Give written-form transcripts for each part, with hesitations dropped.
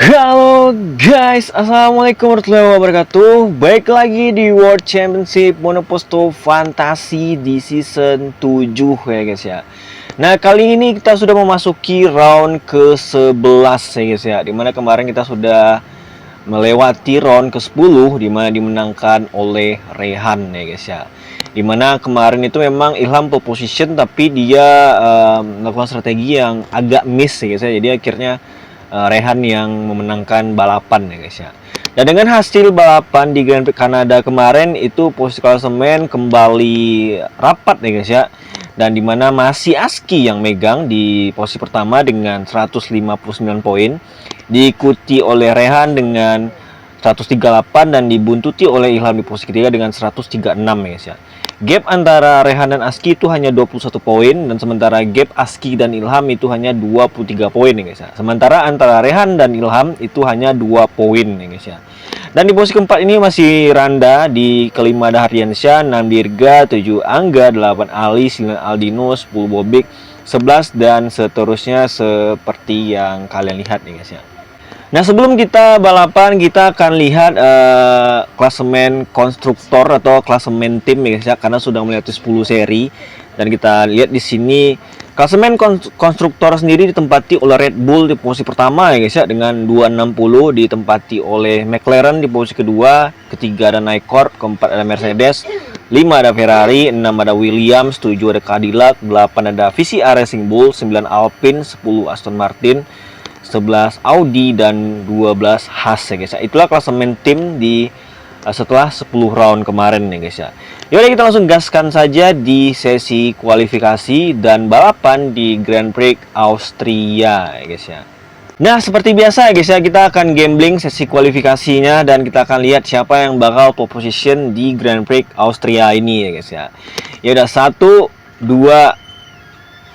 Halo guys, assalamualaikum warahmatullahi wabarakatuh. Baik lagi di World Championship Monoposto Fantasi di season 7 ya guys ya. Nah, kali ini kita sudah memasuki round ke-11 ya guys ya. Dimana kemarin kita sudah melewati round ke-10 dimana dimenangkan oleh Rehan ya guys ya. Dimana kemarin itu memang Ilham pole position, tapi dia melakukan strategi yang agak miss ya guys ya. Jadi akhirnya Rehan yang memenangkan balapan ya guys ya. Dan dengan hasil balapan di Grand Prix Kanada kemarin itu posisi klasemen kembali rapat ya guys ya. Dan dimana masih Aski yang megang di posisi pertama dengan 159 poin, diikuti oleh Rehan dengan 138 dan dibuntuti oleh Ilham di posisi ketiga dengan 136 ya guys ya. Gap antara Rehan dan Aski itu hanya 21 poin, dan sementara gap Aski dan Ilham itu hanya 23 poin ya guys ya. Sementara antara Rehan dan Ilham itu hanya 2 poin ya guys ya. Dan di posisi keempat ini masih Randa, di kelima ada Hardiansyah, 6 Dirga, 7 Angga, 8 Ali, 9 Aldino, 10 Bobik, 11 dan seterusnya seperti yang kalian lihat ya guys ya. Nah, sebelum kita balapan, kita akan lihat klasemen konstruktor atau klasemen tim ya guys ya, karena sudah melewati 10 seri. Dan kita lihat di sini klasemen konstruktor sendiri ditempati oleh Red Bull di posisi pertama ya guys ya dengan 260, ditempati oleh McLaren di posisi kedua, ketiga ada Nycorp, keempat ada Mercedes, 5 ada Ferrari, 6 ada Williams, 7 ada Cadillac, 8 ada VCR Racing Bull, 9 Alpine, 10 Aston Martin, 11 Audi dan 12 Haas ya guys ya. Itulah klasemen tim di setelah 10 round kemarin ya guys ya. Yaudah, kita langsung gaskan saja di sesi kualifikasi dan balapan di Grand Prix Austria ya guys ya. Nah, seperti biasa ya guys ya, kita akan gambling sesi kualifikasinya dan kita akan lihat siapa yang bakal pole position di Grand Prix Austria ini ya guys ya. Yaudah, 1, 2,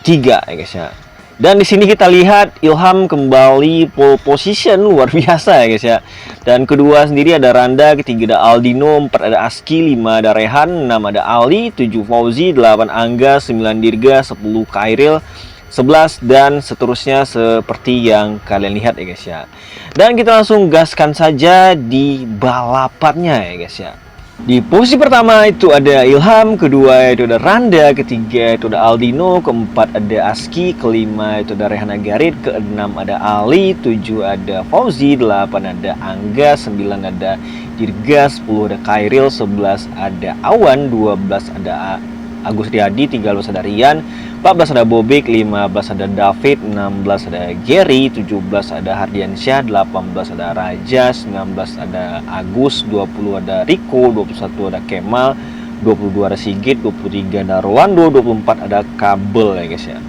3 ya guys ya. Dan di sini kita lihat Ilham kembali pole position, luar biasa ya guys ya. Dan kedua sendiri ada Randa, ketiga ada Aldino, 4 ada Aski, 5 ada Rehan, 6 ada Ali, 7 Fauzi, 8 Angga, 9 Dirga, 10 Kairil, 11 dan seterusnya seperti yang kalian lihat ya guys ya. Dan kita langsung gaskan saja di balapannya ya guys ya. Di posisi pertama itu ada Ilham, kedua itu ada Randa, ketiga itu ada Aldino, keempat ada Aski, kelima itu ada Rehan Agarit, keenam ada Ali, 7 ada Fauzi, 8 ada Angga, 9 ada Dirga, 10 ada Kairil, 11 ada Awan, 12 ada Agus Riyadi, 13 ada Rian, 14 ada Bobik, 15 ada David, 16 ada Gary, 17 ada Hardiansyah, 18 ada Raja, 19 ada Agus, 20 ada Riko, 21 ada Kemal, 22 ada Sigit, 23 ada Rolando, 24 ada Kabel ya guys ya.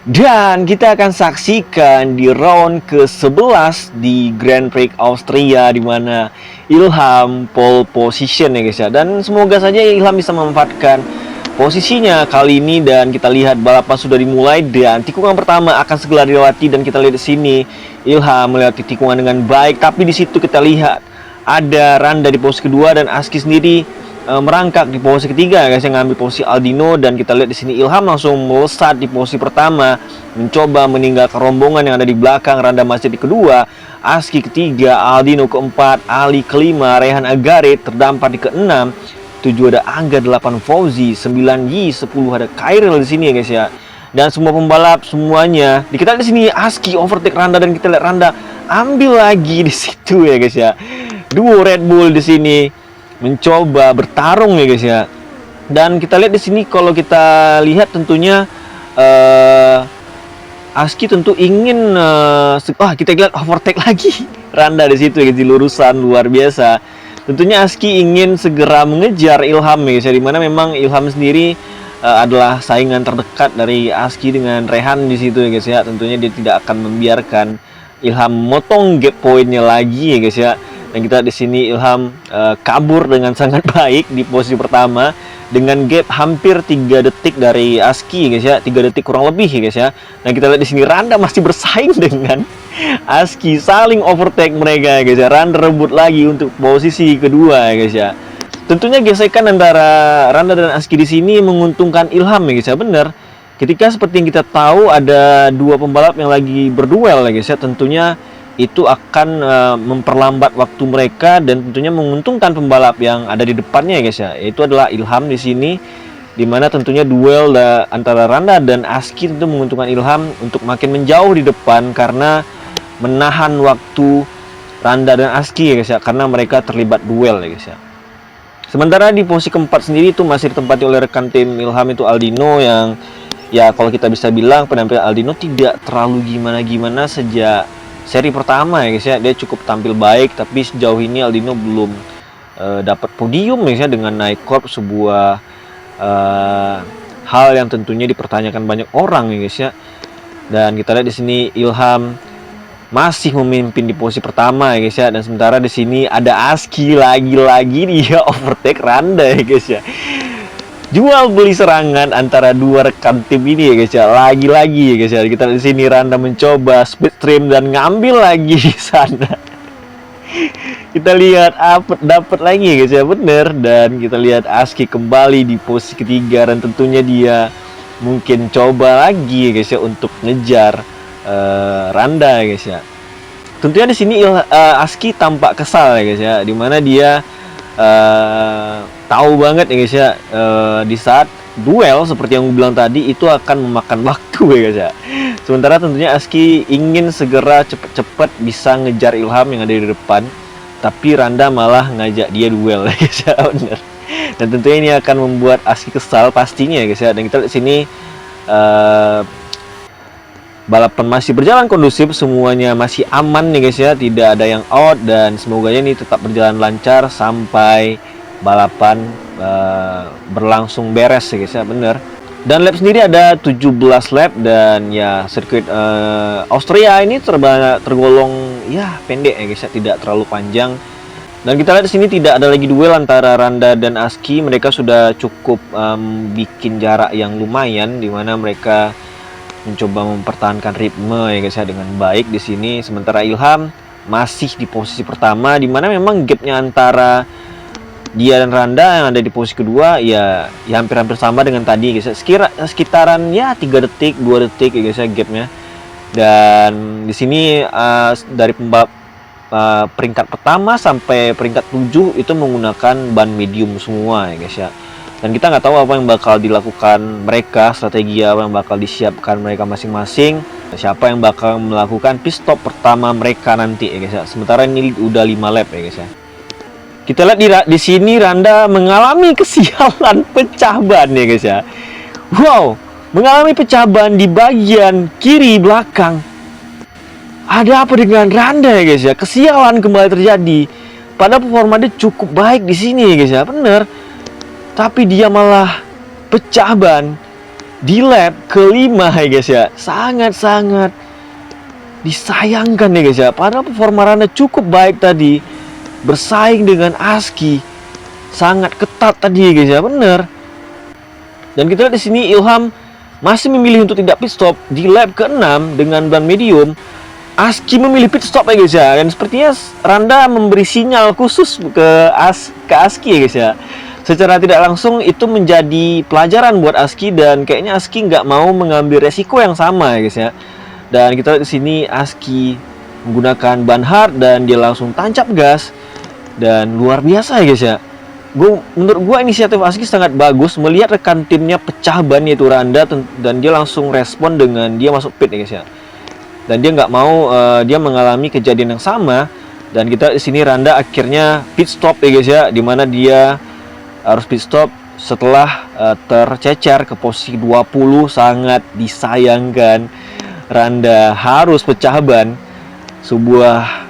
Dan kita akan saksikan di round ke-11 di Grand Prix Austria, di mana Ilham pole position ya guys ya. Dan semoga saja Ilham bisa memanfaatkan posisinya kali ini, dan kita lihat balapan sudah dimulai dan tikungan pertama akan segera dilewati. Dan kita lihat di sini Ilham melewati tikungan dengan baik, tapi di situ kita lihat ada Randa di posisi kedua dan Aski sendiri merangkak di posisi ketiga guys, yang ngambil posisi Aldino. Dan kita lihat di sini Ilham langsung melesat di posisi pertama, mencoba meninggalkan rombongan yang ada di belakang. Randa masih di kedua, Aski ketiga, Aldino keempat, Ali kelima, Rehan Agarit terdampar di keenam, 7 ada Angga, 8 Fauzi, 9 Yi, 10 ada Kairil di sini ya guys ya. Dan semua pembalap semuanya, kita lihat di sini Aski overtake Randa, dan kita lihat Randa ambil lagi di situ ya guys ya. Duo Red Bull di sini mencoba bertarung ya guys ya. Dan kita lihat di sini, kalau kita lihat tentunya Aski tentu ingin kita lihat overtake lagi Randa di situ ya guys, di lurusan luar biasa. Tentunya Aski ingin segera mengejar Ilham ya guys ya, dimana memang Ilham sendiri adalah saingan terdekat dari Aski dengan Rehan di situ ya guys ya. Tentunya dia tidak akan membiarkan Ilham motong gap poinnya lagi ya guys ya. Dan kita di sini Ilham kabur dengan sangat baik di posisi pertama dengan gap hampir 3 detik dari Aski ya guys ya, 3 detik kurang lebih ya guys ya. Dan kita lihat di sini Randa masih bersaing dengan Aski, saling overtake mereka ya guys ya. Randa rebut lagi untuk posisi kedua ya guys ya. Tentunya gesekan antara Randa dan Aski di sini menguntungkan Ilham ya guys ya. Bener, ketika seperti yang kita tahu ada dua pembalap yang lagi berduel ya guys ya. Tentunya itu akan memperlambat waktu mereka dan tentunya menguntungkan pembalap yang ada di depannya ya guys ya. Itu adalah Ilham di sini, dimana tentunya duel antara Randa dan Aski tentu menguntungkan Ilham untuk makin menjauh di depan karena menahan waktu Randa dan Aski ya guys ya, karena mereka terlibat duel ya guys ya. Sementara di posisi keempat sendiri itu masih ditempati oleh rekan tim Ilham itu Aldino, yang ya kalau kita bisa bilang penampilan Aldino tidak terlalu gimana-gimana sejak seri pertama ya guys ya. Dia cukup tampil baik, tapi sejauh ini Aldino belum dapat podium ya guys ya, dengan naik korp sebuah hal yang tentunya dipertanyakan banyak orang ya guys ya. Dan kita lihat di sini Ilham masih memimpin di posisi pertama ya guys ya, dan sementara di sini ada Aski, lagi-lagi dia overtake Randa ya guys ya. Jual beli serangan antara dua rekan tim ini ya guys ya, lagi-lagi ya guys ya. Kita di sini Randa mencoba speed stream dan ngambil lagi di sana. Kita lihat dapat lagi ya guys ya, bener. Dan kita lihat Aski kembali di posisi ketiga, dan tentunya dia mungkin coba lagi ya guys ya untuk ngejar Randa ya guys ya. Tentunya di sini Aski tampak kesal ya guys ya, dimana dia tahu banget ya guys ya, di saat duel seperti yang gue bilang tadi itu akan memakan waktu ya guys ya. Sementara tentunya Aski ingin segera cepet-cepet bisa ngejar Ilham yang ada di depan, tapi Randa malah ngajak dia duel ya guys ya, bener. Dan tentunya ini akan membuat Aski kesal pastinya ya guys ya. Dan kita lihat di sini balapan masih berjalan kondusif, semuanya masih aman nih guys ya, tidak ada yang out, dan semoga ini tetap berjalan lancar sampai balapan berlangsung beres ya guys ya, bener. Dan lap sendiri ada 17 lap, dan ya sirkuit Austria ini tergolong ya pendek ya guys ya, tidak terlalu panjang. Dan kita lihat di sini tidak ada lagi duel antara Randa dan Aski, mereka sudah cukup bikin jarak yang lumayan, dimana mereka mencoba mempertahankan ritme ya guys ya dengan baik di sini. Sementara Ilham masih di posisi pertama, dimana memang gapnya antara dia dan Randa yang ada di posisi kedua ya hampir-hampir sama dengan tadi guys ya, sekitaran ya 3 detik 2 detik ya guys ya gapnya. Dan di sini dari pembalap peringkat pertama sampai peringkat 7 itu menggunakan ban medium semua ya guys ya. Dan kita nggak tahu apa yang bakal dilakukan mereka, strategi apa yang bakal disiapkan mereka masing-masing, siapa yang bakal melakukan pit stop pertama mereka nanti ya guys ya. Sementara ini udah 5 lap ya guys ya. Kita lihat di sini Randa mengalami kesialan pecah ban ya guys ya. Wow, mengalami pecah ban di bagian kiri belakang. Ada apa dengan Randa ya guys ya? Kesialan kembali terjadi. Padahal performa dia cukup baik di sini ya guys ya, bener. Tapi dia malah pecah ban di lap kelima ya guys ya. Sangat-sangat disayangkan ya guys ya. Padahal performa Randa cukup baik tadi, bersaing dengan Aski sangat ketat tadi ya guys ya, bener. Dan kita lihat di sini Ilham masih memilih untuk tidak pit stop di lap ke-6 dengan ban medium. Aski memilih pit stop ya guys ya. Dan sepertinya Randa memberi sinyal khusus ke Aski ya guys ya. Secara tidak langsung itu menjadi pelajaran buat Aski, dan kayaknya Aski nggak mau mengambil resiko yang sama ya guys ya. Dan kita lihat di sini Aski menggunakan ban hard dan dia langsung tancap gas, dan luar biasa ya guys ya. Menurut gua inisiatif Aski sangat bagus melihat rekan timnya pecah ban yaitu Randa, dan dia langsung respon dengan dia masuk pit ya guys ya. Dan dia nggak mau dia mengalami kejadian yang sama. Dan kita di sini Randa akhirnya pit stop ya guys ya, dimana dia harus pit stop setelah tercecer ke posisi 20. Sangat disayangkan Randa harus pecah ban, sebuah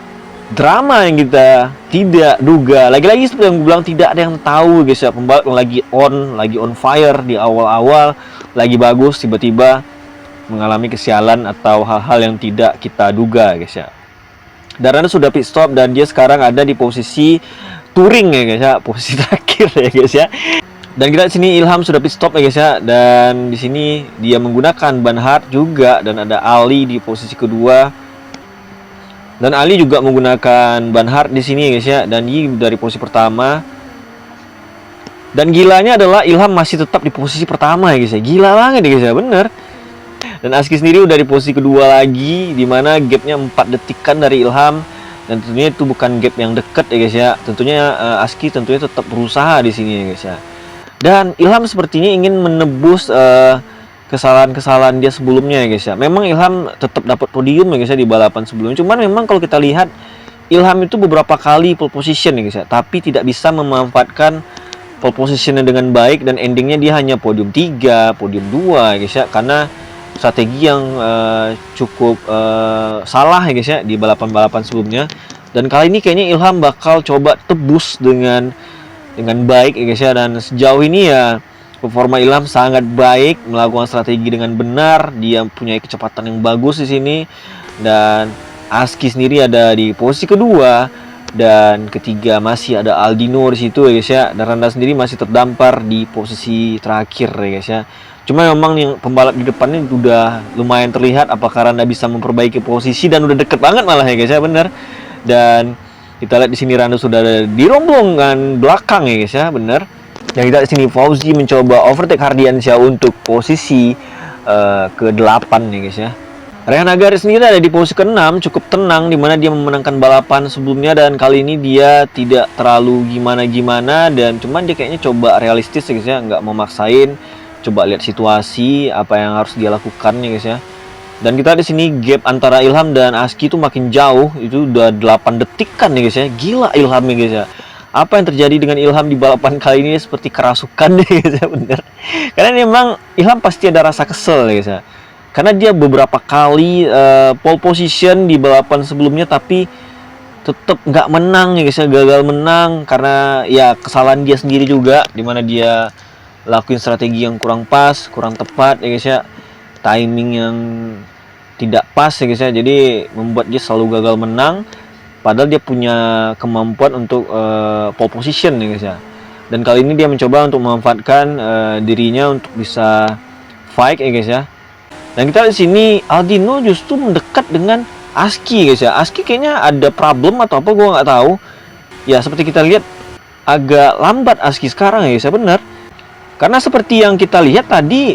drama yang kita tidak duga. Lagi-lagi seperti yang gue bilang, tidak ada yang tahu guys ya, pembalap yang lagi on fire di awal-awal, lagi bagus, tiba-tiba mengalami kesialan atau hal-hal yang tidak kita duga guys ya. Dan Randa sudah pit stop, dan dia sekarang ada di posisi touring ya guys ya, posisi terakhir ya guys ya. Dan kita di sini Ilham sudah pit stop ya guys ya, dan di sini dia menggunakan ban hard juga, dan ada Ali di posisi kedua. Dan Ali juga menggunakan ban hard di sini ya guys ya, dan ini dari posisi pertama. Dan gilanya adalah Ilham masih tetap di posisi pertama ya guys ya. Gila banget ya guys ya, bener. Dan Aski sendiri udah di posisi kedua lagi, dimana gapnya 4 detikan dari Ilham. Dan tentunya itu bukan gap yang deket ya guys ya. Tentunya Aski tentunya tetap berusaha di sini ya guys ya. Dan Ilham sepertinya ingin menebus kesalahan-kesalahan dia sebelumnya ya guys ya. Memang Ilham tetap dapat podium ya guys ya di balapan sebelumnya. Cuman memang kalau kita lihat Ilham itu beberapa kali pole position ya guys ya, tapi tidak bisa memanfaatkan pole positionnya dengan baik, dan endingnya dia hanya podium 3, podium 2 ya guys ya, karena strategi yang cukup salah ya guys ya di balapan-balapan sebelumnya. Dan kali ini kayaknya Ilham bakal coba tebus dengan baik ya guys ya, dan sejauh ini ya performa Ilham sangat baik, melakukan strategi dengan benar, dia punya kecepatan yang bagus di sini. Dan Aski sendiri ada di posisi kedua, dan ketiga masih ada Aldino di situ ya guys ya. Dan Randa sendiri masih terdampar di posisi terakhir ya guys ya. Cuma memang yang pembalap di depannya udah lumayan terlihat apakah Randa bisa memperbaiki posisi, dan udah deket banget malah ya guys ya, bener. Dan kita lihat di sini Randa sudah ada di rombongan belakang ya guys ya, bener. Dan kita di sini Fauzi mencoba overtake Hardiansyah untuk posisi ke-8 ya guys ya. Rehan Agari sendiri ada di posisi ke-6, cukup tenang, dimana dia memenangkan balapan sebelumnya, dan kali ini dia tidak terlalu gimana-gimana, dan cuman dia kayaknya coba realistis ya guys ya, nggak memaksain, coba lihat situasi apa yang harus dia lakukan ya guys ya. Dan kita di sini gap antara Ilham dan Aski itu makin jauh, itu udah 8 detikan ya guys ya. Gila Ilham ya guys ya. Apa yang terjadi dengan Ilham di balapan kali ini seperti kerasukan deh guys ya, bener. Karena memang Ilham pasti ada rasa kesel ya guys ya. Karena dia beberapa kali pole position di balapan sebelumnya, tapi tetap nggak menang ya guys ya, gagal menang karena ya kesalahan dia sendiri juga, dimana dia lakuin strategi yang kurang pas, kurang tepat ya guys ya, timing yang tidak pas ya guys ya, jadi membuat dia selalu gagal menang, padahal dia punya kemampuan untuk pole position ya guys ya. Dan kali ini dia mencoba untuk memanfaatkan dirinya untuk bisa fight ya guys ya. Dan kita di sini Aldino justru mendekat dengan Aski guys ya. Aski kayaknya ada problem atau apa, gue nggak tahu. Ya seperti kita lihat agak lambat Aski sekarang ya guys ya, benar. Karena seperti yang kita lihat tadi,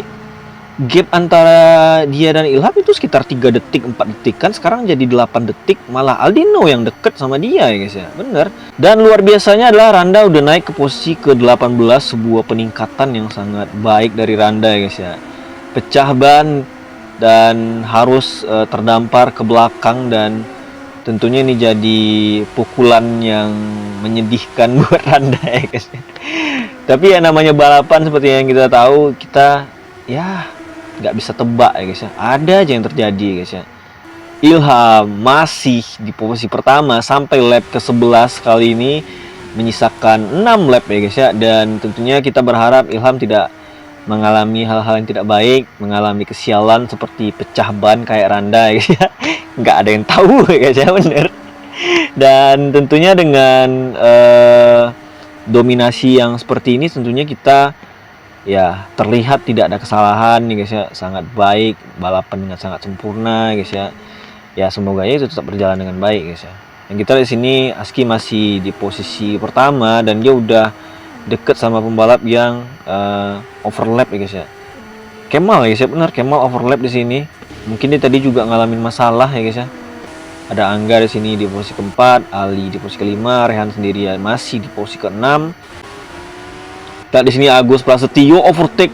gap antara dia dan Ilham itu sekitar 3 detik, 4 detik kan, sekarang jadi 8 detik, malah Aldino yang deket sama dia ya guys ya, bener. Dan luar biasanya adalah Randa udah naik ke posisi ke-18, sebuah peningkatan yang sangat baik dari Randa ya guys ya. Pecah ban dan harus terdampar ke belakang, dan tentunya ini jadi pukulan yang menyedihkan buat Randa ya guys. Tapi ya namanya balapan seperti yang kita tahu, kita ya nggak bisa tebak ya guys ya, ada aja yang terjadi ya guys ya. Ilham masih di posisi pertama sampai lap ke-11 kali ini, menyisakan 6 lap ya guys ya. Dan tentunya kita berharap Ilham tidak mengalami hal-hal yang tidak baik, mengalami kesialan seperti pecah ban kayak Randa ya guys ya. Nggak ada yang tahu ya guys ya, bener. Dan tentunya dengan dominasi yang seperti ini, tentunya kita ya terlihat tidak ada kesalahan nih guys ya, sangat baik, balapan dengan sangat sempurna guys ya. Ya semoga itu tetap berjalan dengan baik guys ya. Dan kita di sini Aski masih di posisi pertama, dan dia udah deket sama pembalap yang overlap ya guys ya. Kemal ya guys ya, benar, Kemal overlap di sini. Mungkin dia tadi juga ngalamin masalah ya guys ya. Ada Angga di sini di posisi keempat, Ali di posisi kelima, Rehan sendirian masih di posisi keenam. Di sini Agus Prasetyo overtake.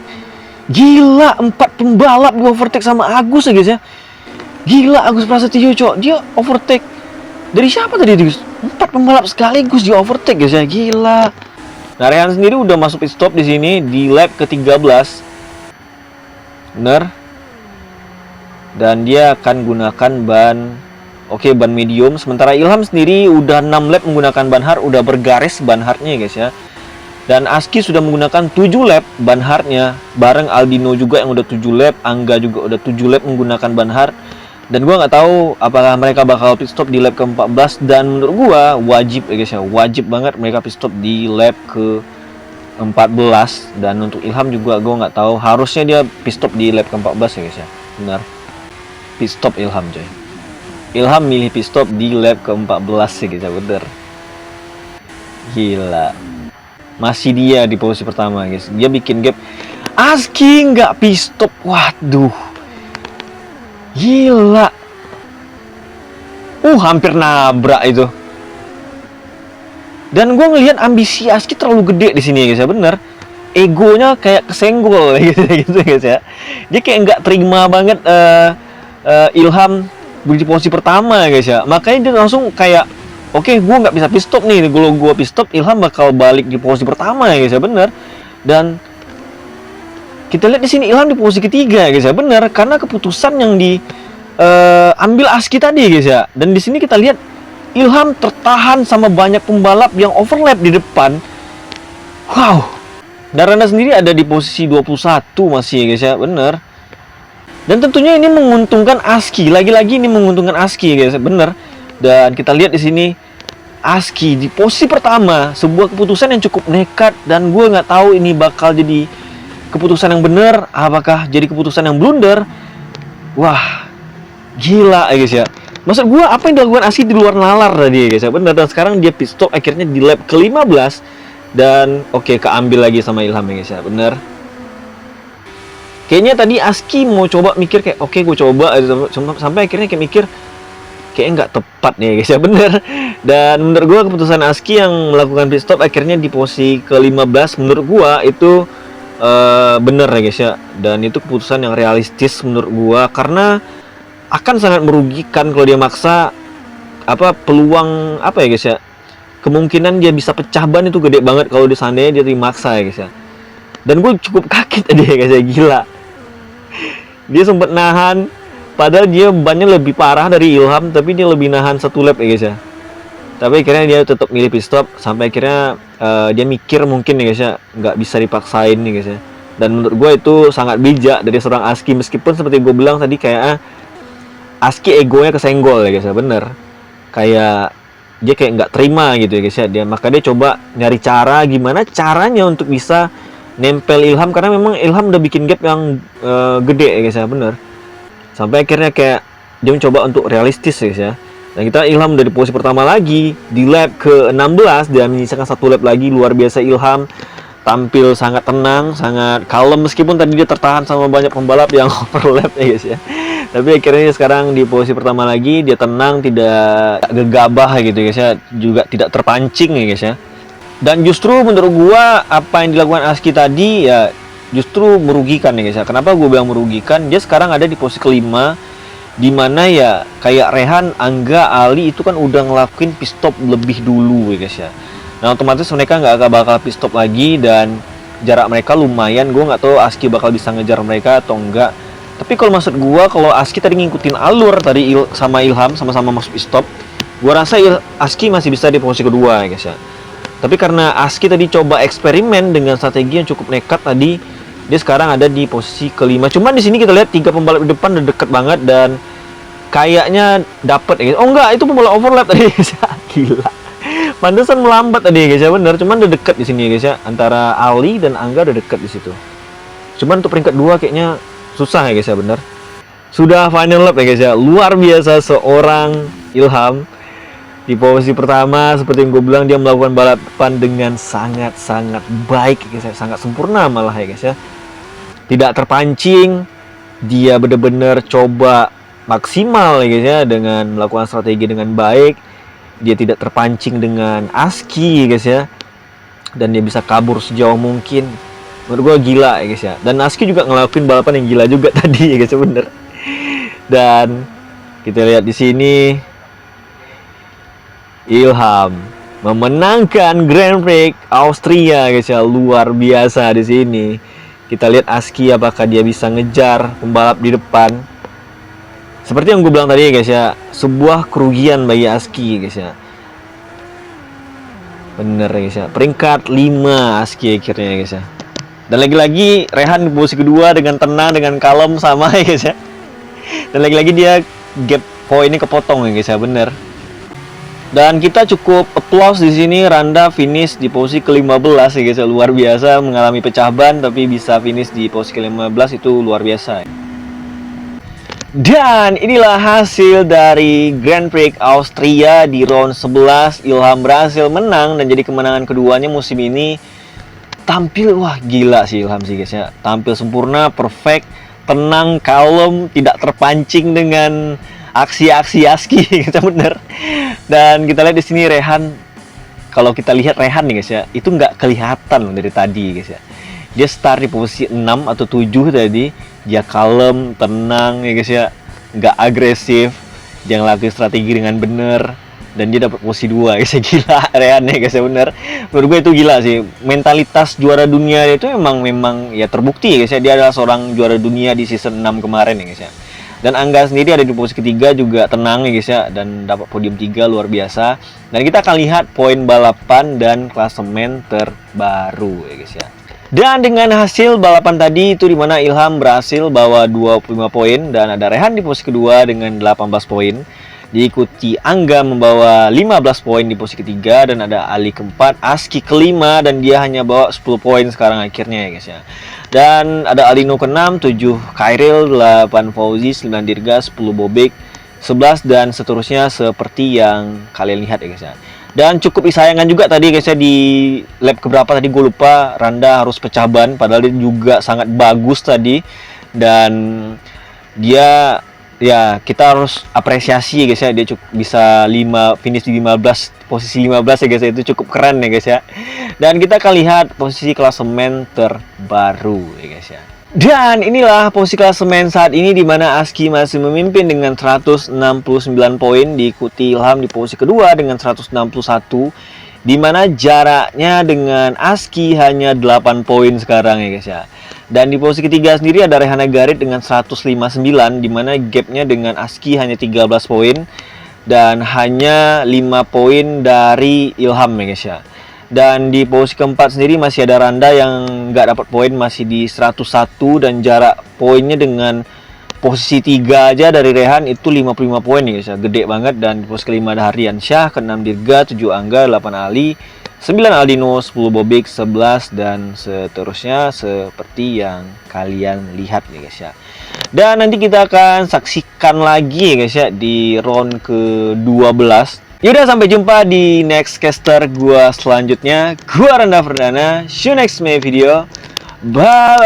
Gila, 4 pembalap di overtake sama Agus ya guys ya. Gila Agus Prasetyo, cok. Dia overtake. Dari siapa tadi Agus? 4 pembalap sekaligus di overtake guys ya. Gila. Nah, Rehan sendiri udah masuk pit stop di sini di lap ke-13. Bener. Dan dia akan gunakan ban ban medium. Sementara Ilham sendiri udah 6 lap menggunakan ban hard, udah bergaris ban hardnya guys ya. Dan Aski sudah menggunakan 7 lap ban hardnya, bareng Aldino juga yang udah 7 lap, Angga juga udah 7 lap menggunakan ban hard. Dan gua nggak tahu apakah mereka bakal pit stop di lap ke-14, dan menurut gua wajib ya guys ya, wajib banget mereka pit stop di lap ke-14. Dan untuk Ilham juga gua nggak tahu, harusnya dia pit stop di lap ke-14 ya guys ya. Benar. Pit stop Ilham coy. Ilham milih pit stop di lap ke-14 ya guys ya, bener. Gila. Masih dia di posisi pertama guys. Dia bikin gap. Aski nggak pit stop. Waduh. Gila. Hampir nabrak itu. Dan gue ngelihat ambisi Aski terlalu gede di sini ya guys ya, bener. Egonya kayak kesenggol gitu guys ya. Dia kayak nggak terima banget Ilham di posisi pertama guys ya. Makanya dia langsung kayak, oke, gue nggak bisa pit stop nih. Kalau gue pit stop, Ilham bakal balik di posisi pertama ya guys ya, bener. Dan kita lihat di sini Ilham di posisi ketiga guys ya, bener. Karena keputusan yang diambil Aski tadi guys ya. Dan di sini kita lihat Ilham tertahan sama banyak pembalap yang overlap di depan. Wow. Dan Randa sendiri ada di posisi 21 masih ya guys ya, bener. Dan tentunya ini menguntungkan Aski. Lagi-lagi ini menguntungkan Aski guys, bener. Dan kita lihat di sini Aski di posisi pertama, sebuah keputusan yang cukup nekat dan gue nggak tahu ini bakal jadi keputusan yang benar, apakah jadi keputusan yang blunder. Wah, gila ya guys ya. Maksud gue, apa yang dilakukan Aski di luar nalar tadi ya guys ya, bener. Dan sekarang dia pit stop akhirnya di lap ke-15. Dan oke, keambil lagi sama Ilham ya guys ya, bener. Kayaknya tadi Aski mau coba mikir kayak, oke, gue coba, sampai akhirnya kayak mikir kayaknya nggak tepat nih guys ya, bener. Dan menurut gue keputusan Aski yang melakukan pit stop akhirnya di posisi ke-15 menurut gue itu bener ya guys ya. Dan itu keputusan yang realistis menurut gue, karena akan sangat merugikan kalau dia maksa. Peluang ya guys ya, kemungkinan dia bisa pecah ban itu gede banget kalau di sana dia dimaksa ya guys ya. Dan gue cukup kaget tadi ya guys ya, gila. Dia sempat nahan, padahal dia bannya lebih parah dari Ilham, tapi dia lebih nahan satu lap ya guys ya. Tapi akhirnya dia tetap milih pit stop, sampai akhirnya dia mikir mungkin ya guys ya, nggak bisa dipaksain nih guys ya. Dan menurut gue itu sangat bijak dari seorang Aski, meskipun seperti gue bilang tadi kayak Aski egonya kesenggol ya guys ya, bener. Kayak dia kayak nggak terima gitu ya guys ya. Maka dia coba nyari cara, gimana caranya untuk bisa nempel Ilham, karena memang Ilham udah bikin gap yang gede ya guys ya, bener. Sampai akhirnya kayak dia mencoba untuk realistis ya guys ya. Dan kita Ilham udah di posisi pertama lagi di lap ke-16 dan menyisakan satu lap lagi. Luar biasa Ilham, tampil sangat tenang, sangat kalem, meskipun tadi dia tertahan sama banyak pembalap yang overlap ya guys ya. Tapi akhirnya sekarang di posisi pertama lagi, dia tenang, tidak gegabah gitu guys ya, juga tidak terpancing ya guys ya. Dan justru menurut gua apa yang dilakukan Aski tadi ya justru merugikan ya guys ya. Kenapa gua bilang merugikan? Dia sekarang ada di posisi kelima, dimana ya kayak Rehan, Angga, Ali itu kan udah ngelakuin pit stop lebih dulu ya guys ya. Nah otomatis mereka nggak bakal pit stop lagi, dan jarak mereka lumayan. Gue nggak tahu Aski bakal bisa ngejar mereka atau enggak. Tapi kalau maksud gue, kalau Aski tadi ngikutin alur tadi sama Ilham sama-sama masuk pit stop, gue rasa Aski masih bisa di posisi kedua ya guys ya. Tapi karena Aski tadi coba eksperimen dengan strategi yang cukup nekat tadi, dia sekarang ada di posisi kelima. Cuman di sini kita lihat 3 pembalap di depan udah deket banget dan kayaknya dapet ya guys. Oh enggak, itu pembalap overlap tadi guys ya. Gila. Pantesan melambat tadi ya guys ya, bener. Cuman udah deket di sini ya guys ya, antara Ali dan Angga udah deket di situ. Cuman untuk peringkat 2 kayaknya susah ya guys ya, bener. Sudah final lap ya guys ya. Luar biasa seorang Ilham di posisi pertama. Seperti yang gue bilang, dia melakukan balapan dengan sangat-sangat baik ya guys ya, sangat sempurna malah ya guys ya. Tidak terpancing, dia bener-bener coba maksimal ya guys ya, dengan melakukan strategi dengan baik. Dia tidak terpancing dengan Aski ya guys ya, dan dia bisa kabur sejauh mungkin. Menurut gue gila ya guys ya. Dan Aski juga ngelakuin balapan yang gila juga tadi ya guys ya, bener. Dan kita lihat di sini Ilham memenangkan Grand Prix Austria guys ya, luar biasa di sini. Kita lihat Aski apakah dia bisa ngejar pembalap di depan. Seperti yang gue bilang tadi ya guys ya, sebuah kerugian bagi Aski guys ya. Bener ya guys ya, peringkat 5 Aski akhirnya ya guys ya. Dan lagi-lagi Rehan di posisi kedua dengan tenang, dengan kalem sama ya guys ya. Dan lagi-lagi dia gap poinnya kepotong ya guys ya, bener. Dan kita cukup applause di sini. Randa finish di posisi ke-15 ya guys ya, luar biasa, mengalami pecah ban tapi bisa finish di posisi ke-15 itu luar biasa. Dan inilah hasil dari Grand Prix Austria di round 11. Ilham berhasil menang dan jadi kemenangan keduanya musim ini. Tampil, wah gila sih Ilham sih guys ya. Tampil sempurna, perfect, tenang, kalem, tidak terpancing dengan aksi-aksi Aski gitu bener. Dan kita lihat di sini Rehan, kalau kita lihat Rehan nih guys ya, itu nggak kelihatan loh dari tadi guys ya. Dia start di posisi 6 atau 7 tadi, dia kalem, tenang ya guys ya, nggak agresif, dia ngelakuin strategi dengan bener, dan dia dapat posisi 2 guys ya. Gila Rehan ya guys ya, bener. Menurut gue itu gila sih, mentalitas juara dunia itu memang ya terbukti ya guys ya. Dia adalah seorang juara dunia di season 6 kemarin ya guys ya. Dan Angga sendiri ada di posisi ketiga juga tenang ya guys ya, dan dapat podium 3 luar biasa. Dan kita akan lihat poin balapan dan klasemen terbaru ya guys ya. Dan dengan hasil balapan tadi itu dimana Ilham berhasil bawa 25 poin, dan ada Rehan di posisi kedua dengan 18 poin. Diikuti Angga membawa 15 poin di posisi ketiga, dan ada Ali keempat, Aski kelima, dan dia hanya bawa 10 poin sekarang akhirnya ya guys ya. Dan ada Alino ke-6, 7 Khairil, 8 Fauzi, 9 Dirga, 10 Bobek, 11 dan seterusnya seperti yang kalian lihat ya guys ya. Dan cukup disayangkan juga tadi guys ya, di lap keberapa tadi gue lupa, Randa harus pecah ban, padahal dia juga sangat bagus tadi. Dan dia ya kita harus apresiasi ya guys ya, dia cukup bisa finish di 15, posisi 15 ya guys ya, itu cukup keren ya guys ya. Dan kita akan lihat posisi klasemen terbaru ya guys ya. Dan inilah posisi klasemen saat ini, di mana Aski masih memimpin dengan 169 poin, diikuti Ilham di posisi kedua dengan 161, di mana jaraknya dengan Aski hanya 8 poin sekarang ya guys ya. Dan di posisi ketiga sendiri ada Rehana Garit dengan 159, di mana gapnya dengan Aski hanya 13 poin dan hanya 5 poin dari Ilham ya guys ya. Dan di posisi keempat sendiri masih ada Randa yang nggak dapat poin, masih di 101, dan jarak poinnya dengan posisi 3 aja dari Rehan itu 55 poin ya guys ya, gede banget. Dan di posisi kelima ada Harian Syah, ke-6 Dirga, 7 Angga, 8 Ali, 9 Aldino, 10 Bobik, 11 dan seterusnya seperti yang kalian lihat nih guys ya. Dan nanti kita akan saksikan lagi ya guys ya di round ke-12. Yaudah, sampai jumpa di next caster gua selanjutnya. Gua Randa Ferdana. See you next video. Bye.